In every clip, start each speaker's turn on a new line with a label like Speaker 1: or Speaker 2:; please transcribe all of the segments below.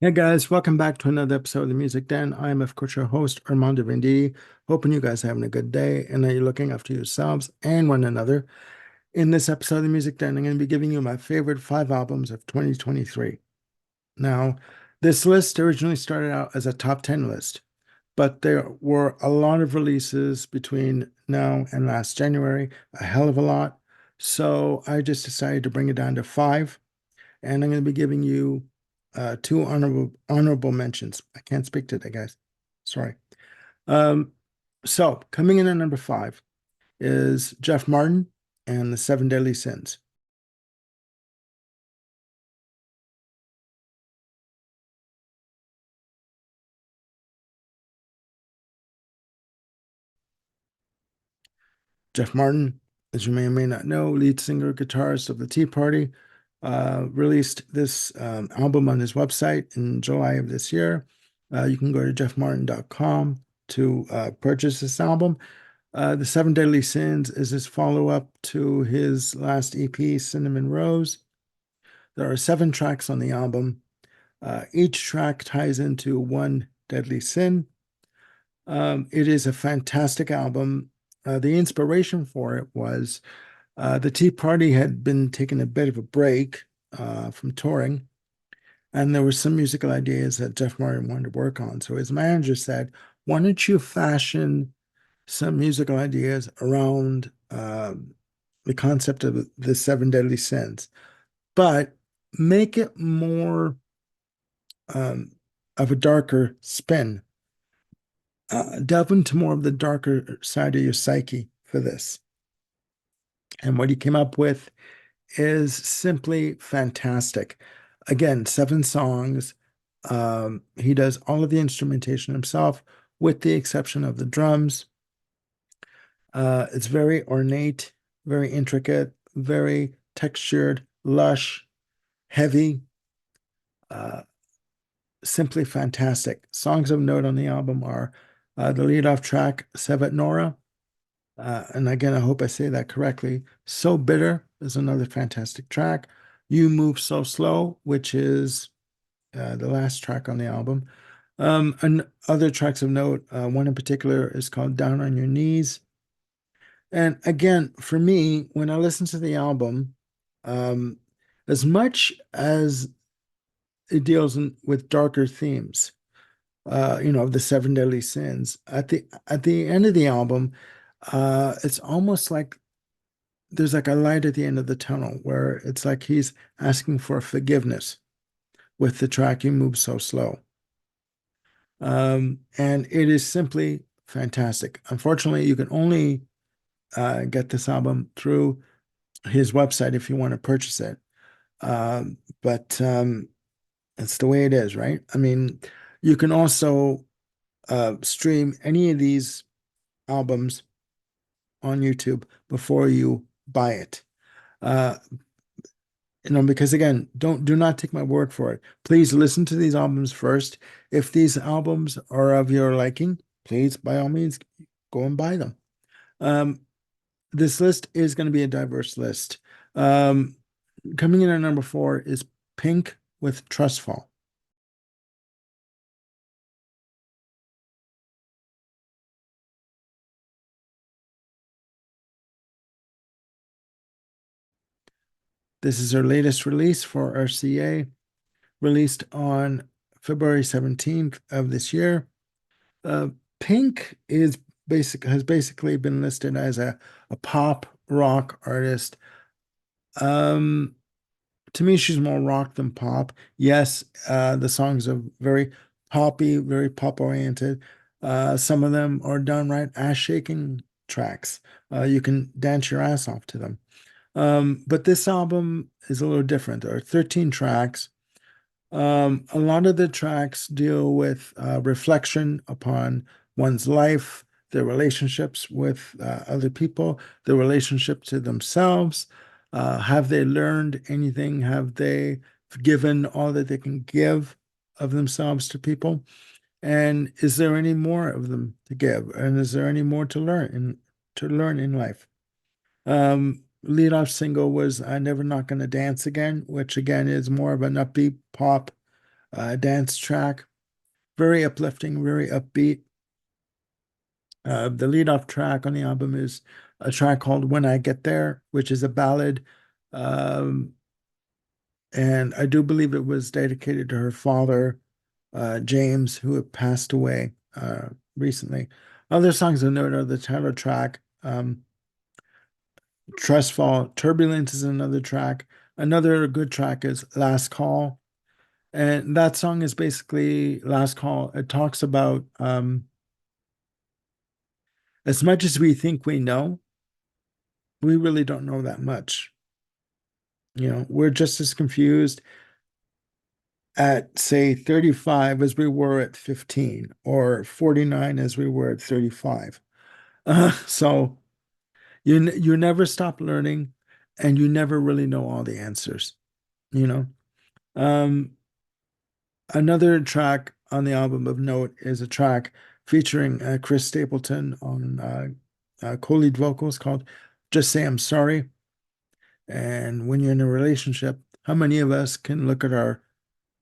Speaker 1: Hey guys, welcome back to another episode of the Music Den. I'm, of course, your host, Armando Venditti. Hoping you guys are having a good day and that you're looking after yourselves and one another. In this episode of the Music Den, I'm going to be giving you my favorite 5 albums of 2023. Now, this list originally started out as a top 10 list, but there were a lot of releases between now and last January, a hell of a lot. So I just decided to bring it down to five, and I'm going to be giving you two honorable mentions. I can't speak today, guys. Sorry. Um, so coming in at number five is Jeff Martin and the Seven Deadly Sins. Jeff Martin, as you may or may not know, lead singer, guitarist of the Tea Party, released this album on his website in July of this year. You can go to jeffmartin.com to purchase this album. The Seven Deadly Sins is his follow-up to his last EP, Cinnamon Rose. There are 7 tracks on the album. Each track ties into one deadly sin. It is a fantastic album. The inspiration for it was the Tea Party had been taking a bit of a break from touring, and there were some musical ideas that Jeff Martin wanted to work on. So his manager said, "Why don't you fashion some musical ideas around the concept of the seven deadly sins, but make it more um, of a darker spin. Delve into more of the darker side of your psyche for this." And what he came up with is simply fantastic. Again, 7 songs. He does all of the instrumentation himself, with the exception of the drums. It's very ornate, very intricate, very textured, lush, heavy, uh, simply fantastic. Songs of note on the album are the lead-off track, Sevat Nora. And again, I hope I say that correctly. So Bitter is another fantastic track. You Move So Slow, which is the last track on the album. And other tracks of note, one in particular is called Down on Your Knees. And again, for me, when I listen to the album, um, as much as it deals with darker themes, the seven deadly sins, at the end of the album, it's almost like there's like a light at the end of the tunnel where it's like he's asking for forgiveness with the track You Move So Slow. And it is simply fantastic. Unfortunately, you can only get this album through his website if you want to purchase it. But it's the way it is, right? I mean, you can also stream any of these albums on YouTube before you buy it. Uh, because again, do not take my word for it. Please listen to these albums first. If these albums are of your liking, please, by all means, go and buy them. Um, this list is going to be a diverse list. Um, Coming in at number four is Pink with Trustfall. This is her latest release for RCA, released on February 17th of this year. Uh, Pink has basically been listed as a pop rock artist. Um, to me, she's more rock than pop. Yes, the songs are very poppy, very pop oriented. Some of them are downright ass shaking tracks. You can dance your ass off to them. But this album is a little different. There are 13 tracks. A lot of the tracks deal with reflection upon one's life, their relationships with other people, their relationship to themselves. Have they learned anything? Have they given all that they can give of themselves to people? And is there any more of them to give? And is there any more to learn in life? Lead off single was I Never Not Gonna Dance Again, which again is more of an upbeat pop dance track, very uplifting, very upbeat. The lead off track on the album is a track called When I Get There, which is a ballad. Um, and I do believe it was dedicated to her father, James, who had passed away recently. Other songs of note are the title track, Trust Fall, Turbulence is another track. Another good track is Last Call. And that song is basically Last Call. It talks about as much as we think we know, we really don't know that much. We're just as confused at, say, 35 as we were at 15, or 49 as we were at 35. So you never stop learning, and you never really know all the answers, you know. Um, Another track on the album of note is a track featuring Chris Stapleton on co-lead vocals called "Just Say I'm Sorry." And when you're in a relationship, how many of us can look at our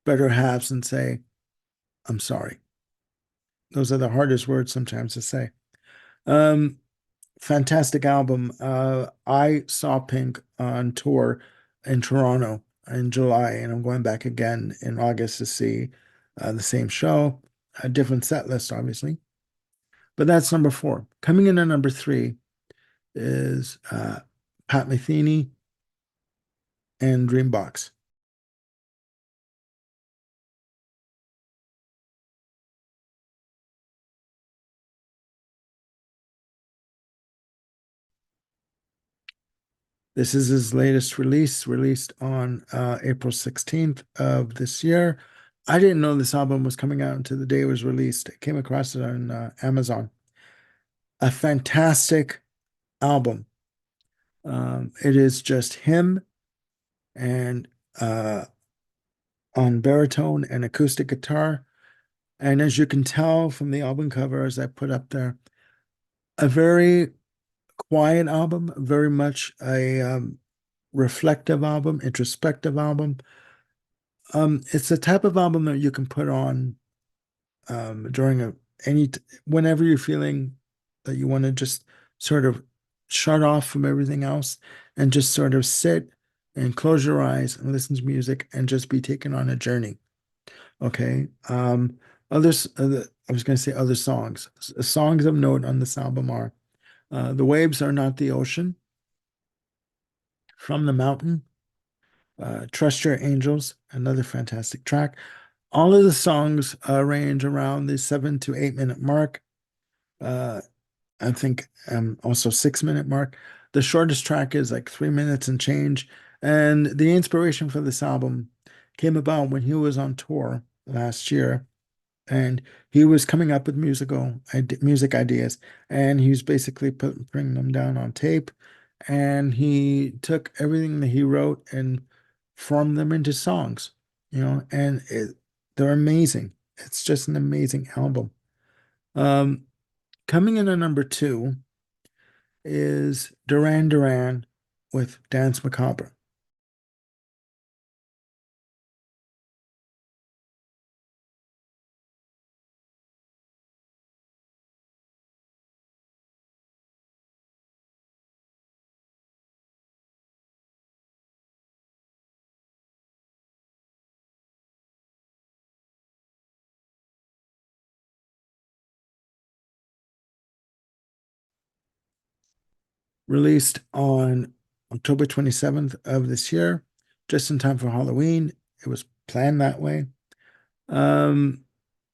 Speaker 1: better halves and say, I'm sorry? Those are the hardest words sometimes to say. Um, Fantastic album. I saw Pink on tour in Toronto in July, and I'm going back again in August to see the same show, a different set list, obviously. But that's number four. Coming in at number three is Pat Metheny and Dreambox. This is his latest release, released on April 16th of this year. I didn't know this album was coming out until the day it was released. I came across it on Amazon. A fantastic album. It is just him and on baritone and acoustic guitar. And as you can tell from the album cover, as I put up there, a very quiet album, very much a reflective album, introspective album. It's the type of album that you can put on during whenever you're feeling that you want to just sort of shut off from everything else and just sort of sit and close your eyes and listen to music and just be taken on a journey. Okay. I was going to say other songs. Songs of note on this album are The Waves Are Not the Ocean, From the Mountain, Trust Your Angels, another fantastic track. All of the songs range around the 7 to 8 minute mark. Uh, I think also 6 minute mark. The shortest track is like 3 minutes and change. And the inspiration for this album came about when he was on tour last year, and he was coming up with music ideas, and he was basically putting them down on tape, and he took everything that he wrote and formed them into songs, and they're amazing. It's just an amazing album. Um, Coming in at number two is Duran Duran with Dance Macabre. Released on October 27th of this year, just in time for Halloween. It was planned that way. Um,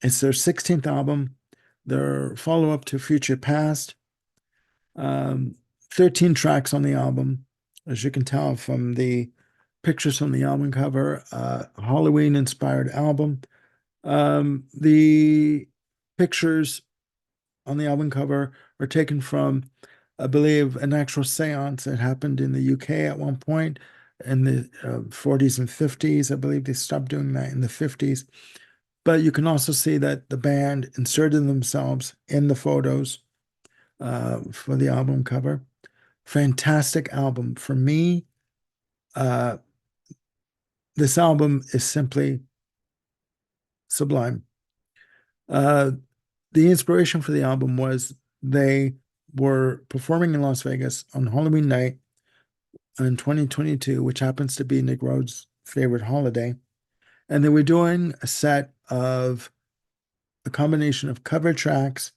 Speaker 1: it's their 16th album, their follow-up to Future Past. Um, 13 tracks on the album, as you can tell from the pictures from the album cover, Halloween-inspired album. The pictures on the album cover are taken from, I believe, an actual seance that happened in the UK at one point in the 40s and 50s. I believe they stopped doing that in the 50s. But you can also see that the band inserted themselves in the photos for the album cover. Fantastic album. For me, uh, this album is simply sublime. Uh, the inspiration for the album was they were performing in Las Vegas on Halloween night in 2022, which happens to be Nick Rhodes' favorite holiday. And they were doing a set of a combination of cover tracks,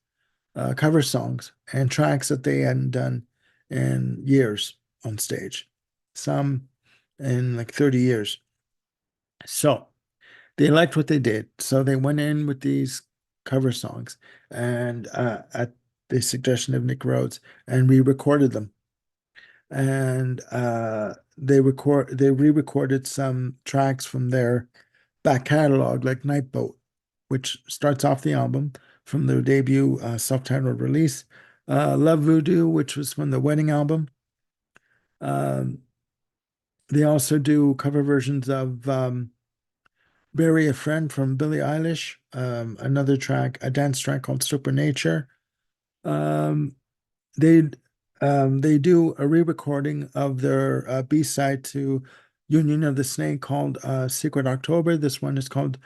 Speaker 1: cover songs, and tracks that they hadn't done in years on stage, some in like 30 years. So they liked what they did. So they went in with these cover songs and at the suggestion of Nick Rhodes and re-recorded them. And they re-recorded some tracks from their back catalog, like Night Boat, which starts off the album from their debut self-titled release. Love Voodoo, which was from the wedding album. Um, they also do cover versions of Bury a Friend from Billie Eilish, another track, a dance track called Supernature. Um, they they do a re-recording of their B-side to Union of the Snake called Secret October. This one is called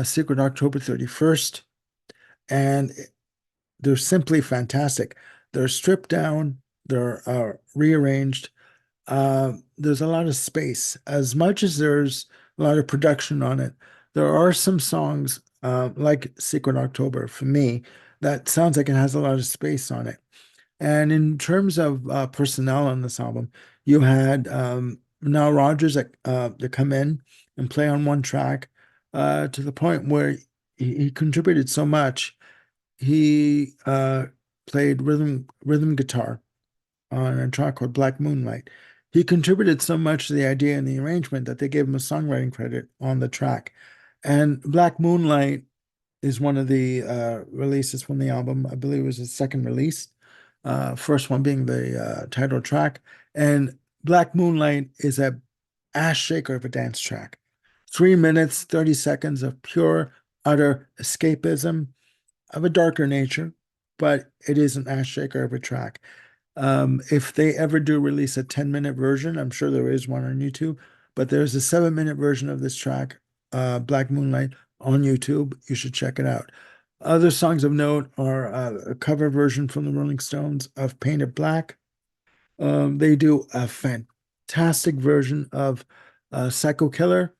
Speaker 1: Secret October 31st. And they're simply fantastic. They're stripped down, they're rearranged. There's a lot of space. As much as there's a lot of production on it, there are some songs like Secret October for me that sounds like it has a lot of space on it. And in terms of personnel on this album, you had Nile Rodgers that come in and play on one track to the point where he contributed so much. He played rhythm guitar on a track called Black Moonlight. He contributed so much to the idea and the arrangement that they gave him a songwriting credit on the track. And Black Moonlight is one of the releases from the album. I believe it was his second release. First one being the title track. And Black Moonlight is a ass shaker of a dance track. 3 minutes, 30 seconds of pure, utter escapism of a darker nature, but it is an ass shaker of a track. If they ever do release a 10-minute version, I'm sure there is one on YouTube, but there's a 7-minute version of this track, Black Moonlight, on YouTube. You should check it out. Other songs of note are a cover version from the Rolling Stones of Painted Black. They do a fantastic version of Psycho Killer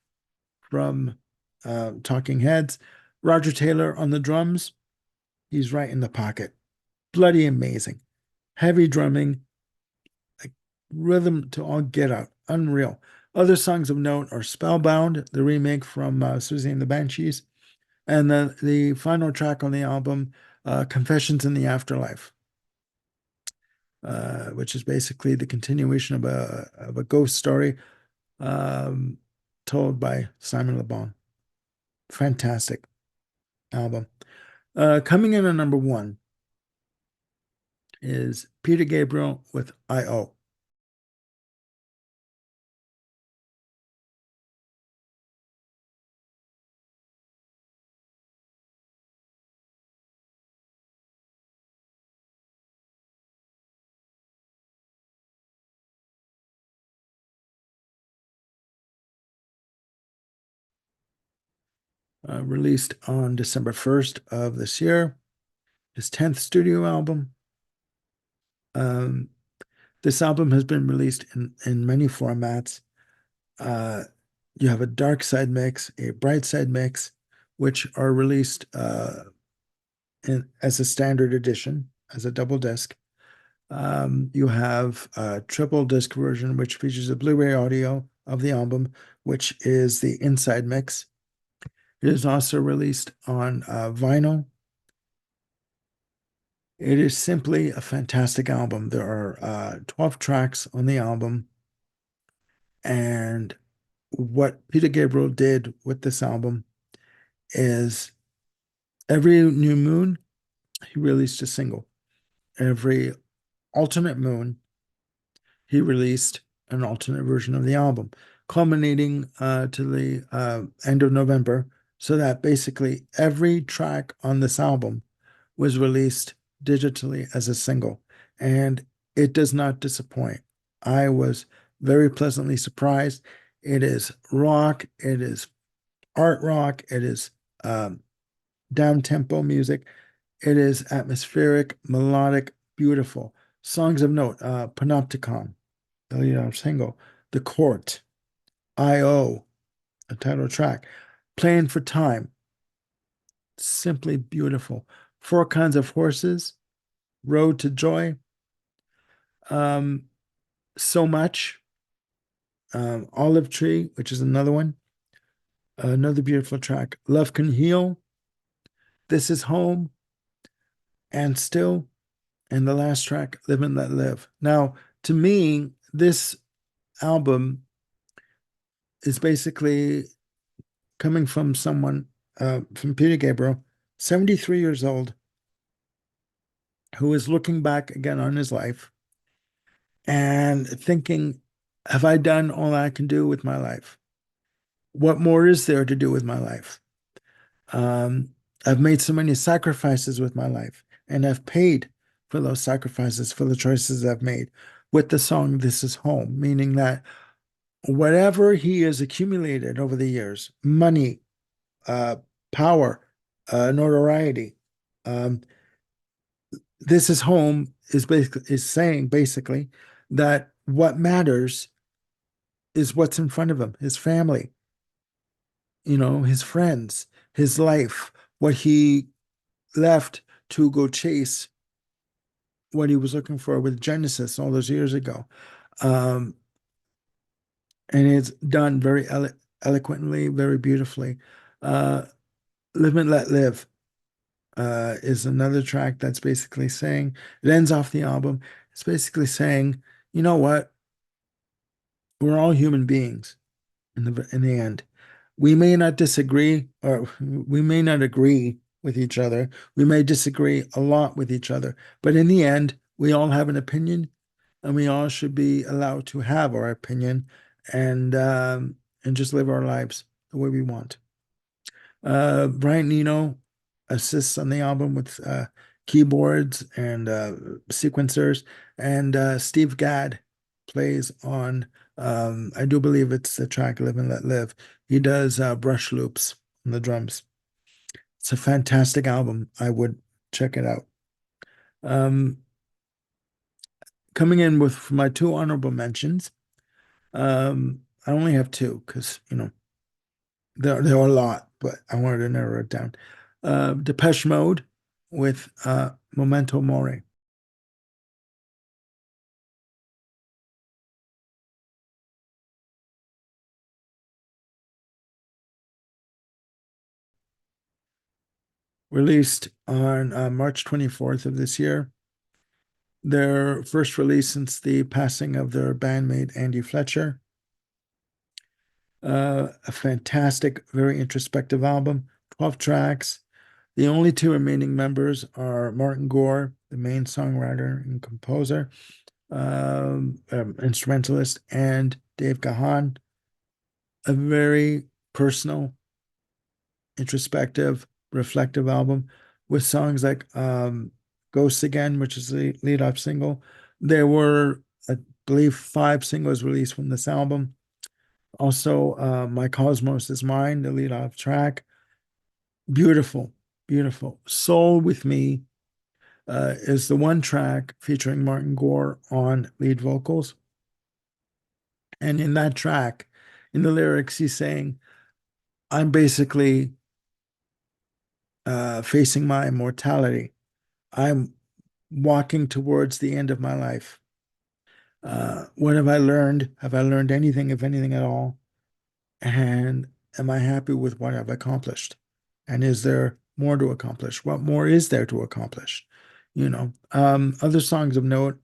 Speaker 1: from Talking Heads. Roger Taylor on the drums. He's right in the pocket. Bloody amazing. Heavy drumming, like rhythm to all get out. Unreal. Other songs of note are Spellbound, the remake from Susie and the Banshees, and the final track on the album, Confessions in the Afterlife, which is basically the continuation of a ghost story um, told by Simon Le Bon. Fantastic album. Coming in at number one is Peter Gabriel with I.O. Released on December 1st of this year, his 10th studio album. Um, this album has been released in many formats. Uh, you have a dark side mix, a bright side mix, which are released as a standard edition, as a double disc. You have a triple disc version, which features a Blu-ray audio of the album, which is the inside mix. It is also released on vinyl. It is simply a fantastic album. There are 12 tracks on the album. And what Peter Gabriel did with this album is every new moon, he released a single. Every alternate moon, he released an alternate version of the album, culminating to the end of November, so that basically every track on this album was released digitally as a single, and it does not disappoint. I was very pleasantly surprised. It is rock, it is art rock, it is um, down-tempo music. It is atmospheric, melodic, beautiful. Songs of note, Panopticon, the lead single, The Court, I.O., a title track, Playing for Time, simply beautiful. Four Kinds of Horses, Road to Joy, um, So Much, Olive Tree, which is another one, another beautiful track, Love Can Heal, This Is Home, and Still, and the last track, Live and Let Live. Now, to me, this album is basically coming from someone, from Peter Gabriel, 73 years old, who is looking back again on his life and thinking, have I done all I can do with my life? What more is there to do with my life? Um, I've made so many sacrifices with my life, and I've paid for those sacrifices, for the choices I've made with the song This Is Home, meaning that whatever he has accumulated over the years, money, uh, power, notoriety, um, This Is Home is saying basically that what matters is what's in front of him, his family, his friends, his life, what he left to go chase what he was looking for with Genesis all those years ago. Um, and it's done very eloquently, very beautifully. Uh, Live and Let Live is another track that's basically saying, it ends off the album. It's basically saying, you know what? We're all human beings in the end. We may not disagree, or we may not agree with each other. We may disagree a lot with each other, but in the end, we all have an opinion, and we all should be allowed to have our opinion and just live our lives the way we want. Brian Eno assists on the album with keyboards and sequencers, and Steve Gadd plays on, I do believe it's the track Live and Let Live. He does brush loops on the drums. It's a fantastic album. I would check it out. Um, Coming in with my two honorable mentions, I only have two because, there are a lot, but I wanted to narrow it down. Depeche Mode with Memento Mori. Released on March 24th of this year. Their first release since the passing of their bandmate Andy Fletcher. A fantastic, very introspective album, 12 tracks. The only two remaining members are Martin Gore, the main songwriter and composer, instrumentalist, and Dave Gahan. A very personal, introspective, reflective album with songs like Ghosts Again, which is the lead off single. There were, I believe, five singles released from this album. Also, My Cosmos is Mine, the lead off track. Beautiful, beautiful. Soul with Me is the one track featuring Martin Gore on lead vocals. And in that track, in the lyrics, he's saying, I'm basically facing my immortality. I'm walking towards the end of my life. What have I learned? Have I learned anything, if anything at all? And am I happy with what I've accomplished? And is there more to accomplish? What more is there to accomplish? Other songs of note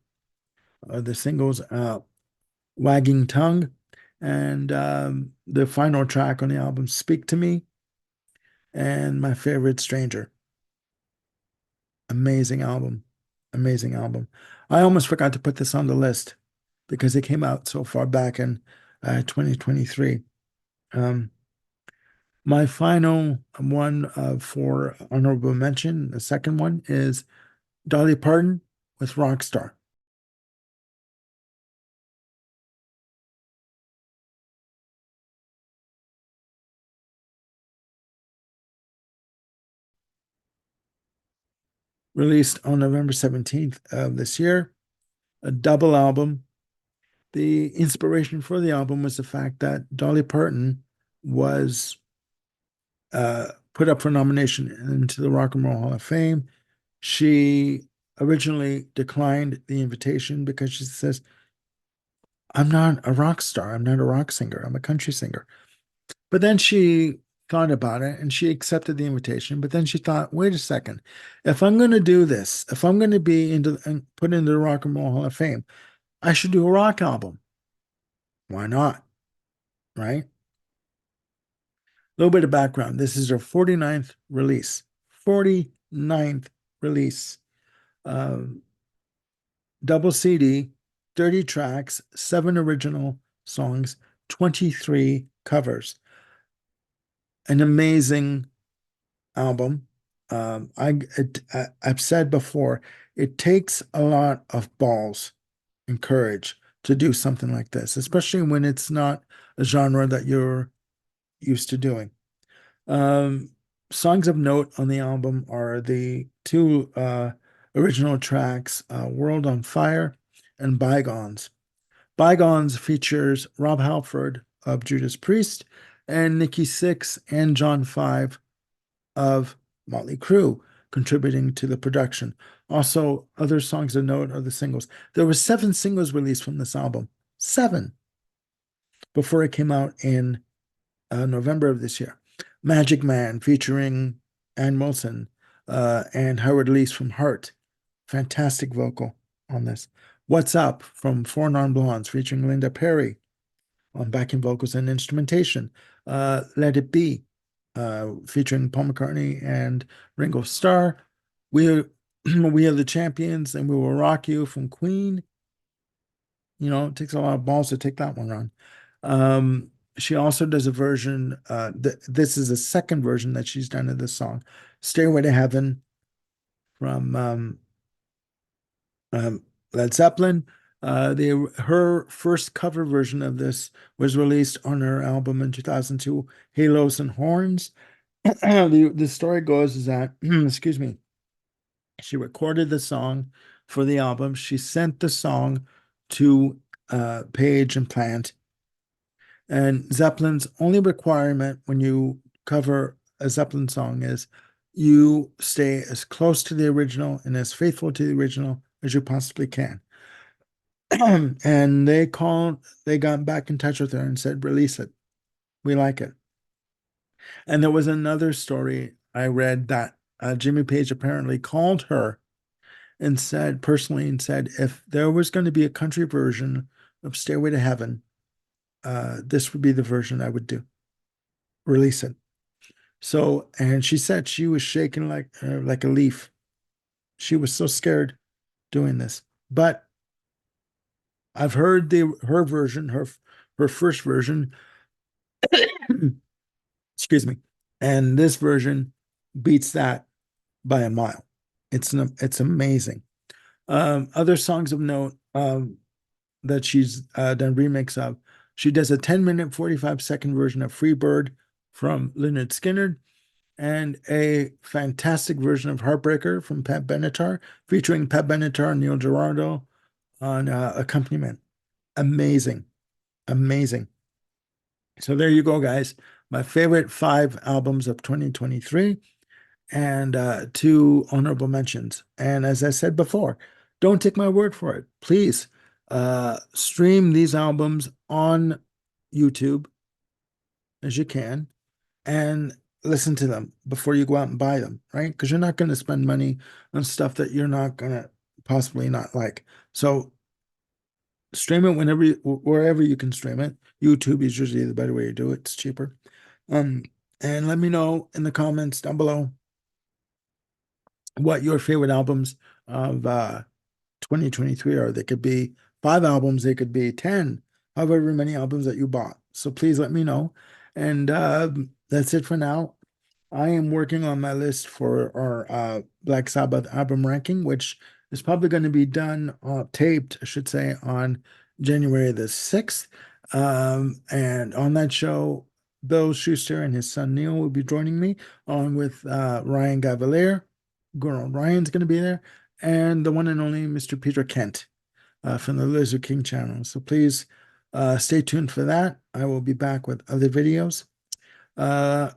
Speaker 1: are the singles Wagging Tongue and the final track on the album, Speak to Me, and my favorite, Stranger. Amazing album. Amazing album. I almost forgot to put this on the list because it came out so far back in 2023. Um, my final one for honorable mention, the second one is Dolly Parton with Rockstar. released on November 17th of this year, a double album. The inspiration for the album was the fact that Dolly Parton was put up for nomination into the Rock and Roll Hall of Fame. She originally declined the invitation because she says, I'm not a rock star. I'm not a rock singer. I'm a country singer. But then she thought about it and she accepted the invitation. But then she thought, wait a second, if I'm going to do this, if I'm going to be put into the Rock and Roll Hall of Fame, I should do a rock album. Why not? Right? A little bit of background. This is her 49th release. 49th release. Um, Double CD, 30 tracks, 7 original songs, 23 covers. An amazing album. I've said before, it takes a lot of balls and courage to do something like this, especially when it's not a genre that you're used to doing. Um, Songs of note on the album are the two original tracks, World on Fire and Bygones. Bygones features Rob Halford of Judas Priest and Nikki Sixx and John Five of Motley Crue contributing to the production. Also, other songs of note are the singles. There were 7 singles released from this album. 7 before it came out in November of this year. Magic Man featuring Ann Wilson and Howard Leese from Heart. Fantastic vocal on this. What's Up from Four Non Blondes featuring Linda Perry on backing vocals and instrumentation. Let It Be featuring Paul McCartney and Ringo Starr. We We Are the Champions and We Will Rock You from Queen. You know, it takes a lot of balls to take that one on. She also does a version, this is the second version that she's done of this song, Stairway to Heaven from Led Zeppelin. Her first cover version of this was released on her album in 2002, Halos and Horns. The story goes is that, excuse me, she recorded the song for the album. She sent the song to Page and Plant. And Zeppelin's only requirement when you cover a Zeppelin song is you stay as close to the original and as faithful to the original as you possibly can. And they got back in touch with her and said, release it. We like it. And there was another story I read that Jimmy Page apparently called her and said personally and said, if there was going to be a country version of Stairway to Heaven, this would be the version I would do. Release it. So, and she said she was shaking like a leaf. She was so scared doing this. But I've heard her version, her first version, excuse me, and this version beats that by a mile. It's amazing. Other songs of note that she's done remix of. She does a 10-minute, 45-second version of Free Bird from Lynyrd Skynyrd and a fantastic version of Heartbreaker from Pat Benatar, featuring Pat Benatar and Neil Giraldo on accompaniment. Amazing. Amazing. So there you go, guys. My favorite 5 albums of 2023 and 2 honorable mentions. And as I said before, don't take my word for it. Please stream these albums on YouTube as you can and listen to them before you go out and buy them, right? Because you're not going to spend money on stuff that you're not going to possibly not like. So stream it wherever you can stream it. YouTube is usually the better way to do it. It's cheaper. And let me know in the comments down below what your favorite albums of 2023 are. They could be 5 albums, they could be 10, however many albums that you bought. So please let me know. And that's it for now. I am working on my list for our Black Sabbath album ranking, which is probably going to be done, taped, I should say, on January the 6th. And on that show, Bill Schuster and his son Neil will be joining me, along with Ryan Gavalier, Gordon Ryan's going to be there, and the one and only Mr. Peter Kent from the Lizard King channel. So please stay tuned for that. I will be back with other videos. Uh,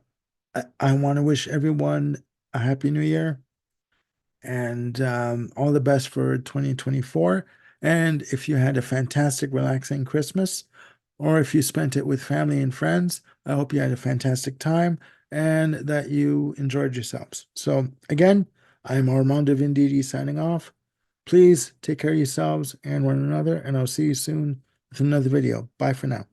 Speaker 1: I want to wish everyone a happy new year and all the best for 2024. And if you had a fantastic, relaxing Christmas, or if you spent it with family and friends, I hope you had a fantastic time and that you enjoyed yourselves. So, again, I'm Armando Venditti signing off. Please take care of yourselves and one another, and I'll see you soon with another video. Bye for now.